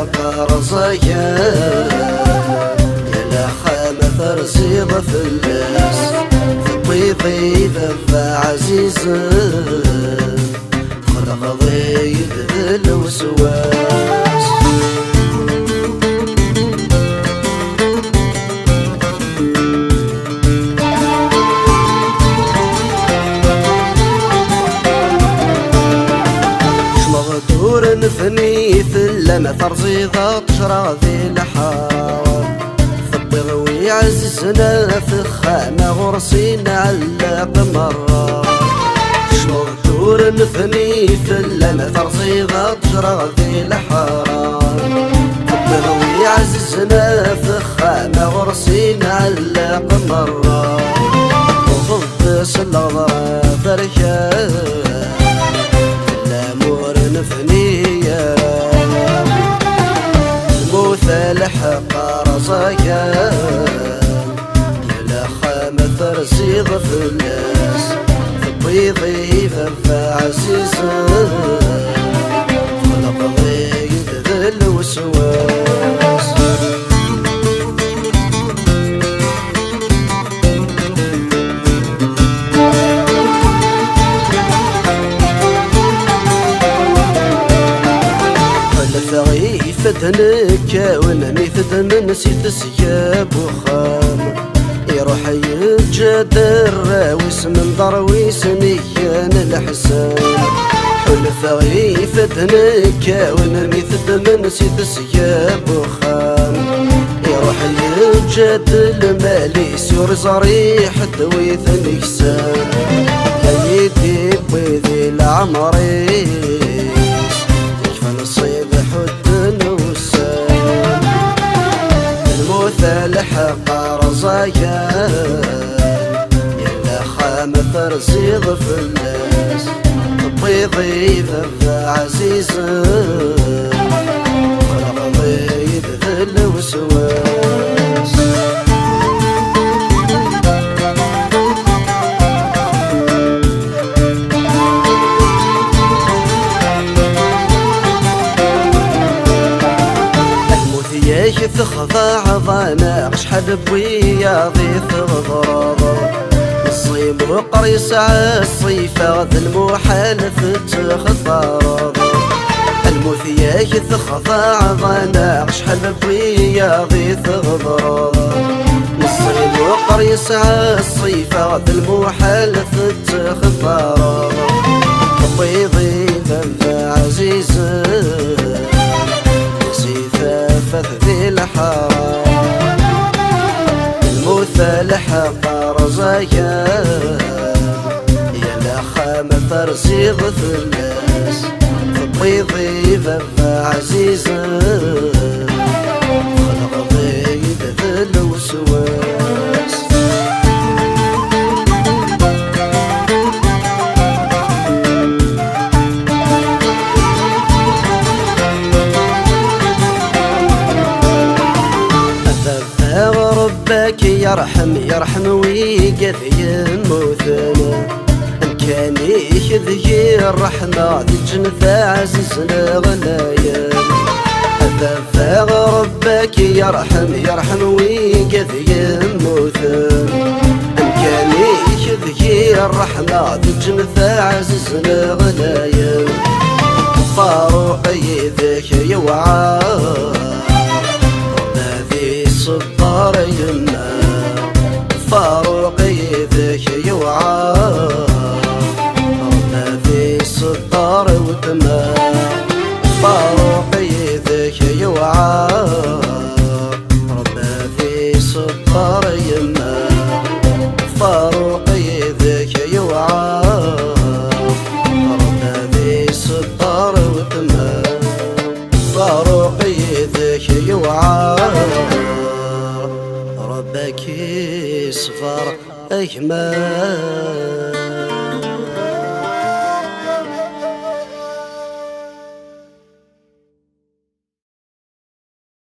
الحق رزايان يا لخامة ترزيض في الناس بيضي ذا عزيز خلق ضيد الوسواس شمغدور نفني في اللمة ترزيضة تشرى ذي الحار ثبغ ويعززنا في خانة غرسين علق مرة شمغدور نفني في اللمة ترزيضة تشرى ذي الحار ثبغ ويعززنا في خانة غرسين علق مرة وضبس الأضرار بركات نفنية موثى الحق رزايان يا لخامة ترزيض في الناس بيضي ذا عزيز خلق ضيد ذا الوسواس فتنك ونني فتن نسيت سياب وخام يروح يتجد الراويس من درويس نيان الحسان حلفا فتنك ونني فتن نسيت سياب وخام يروح يتجد الماليس يرز ريح دويث نكسان يدي بيذي العمريس يكفى نصيب الحق رزايان يا لخامة ترزيض في الناس بيضي ذا عزيز خلق ضيد ذا الوسواس تخضع ضانا شحال بويا ضيف غضرض الصيب وقريس عالصيفة ذا المحال تخضر المثياك تخضع ضانا شحال بويا ضيف غضرض الصيب وقريس عالصيفة ذا المحال تخضر بيضي ذا عزيز ذي الحرام الموثى الحق رزايان يا لخامة ترزيض في الناس بيضي ذا عزيز خلق ضيد ذا الوسواس ربك يرحم ويقف يموتنا ان كان يخذي الرحمة ذي الجنة عزيزنا غلايا هذا ربك يرحم ويقف يموتنا ان كان يخذي الرحمة ذي الجنة عزيزنا غلايا فاروقي ذاك يوعى صدار ينا فاروقي ذاك يوعى ربنا في صدار وتما فاروقي ذاك يوعى ربنا في صدار ينا فاروقي ذاك يوعى ربنا في صدار وتما فاروقي ذاك يوعى ربك يصفر أجمل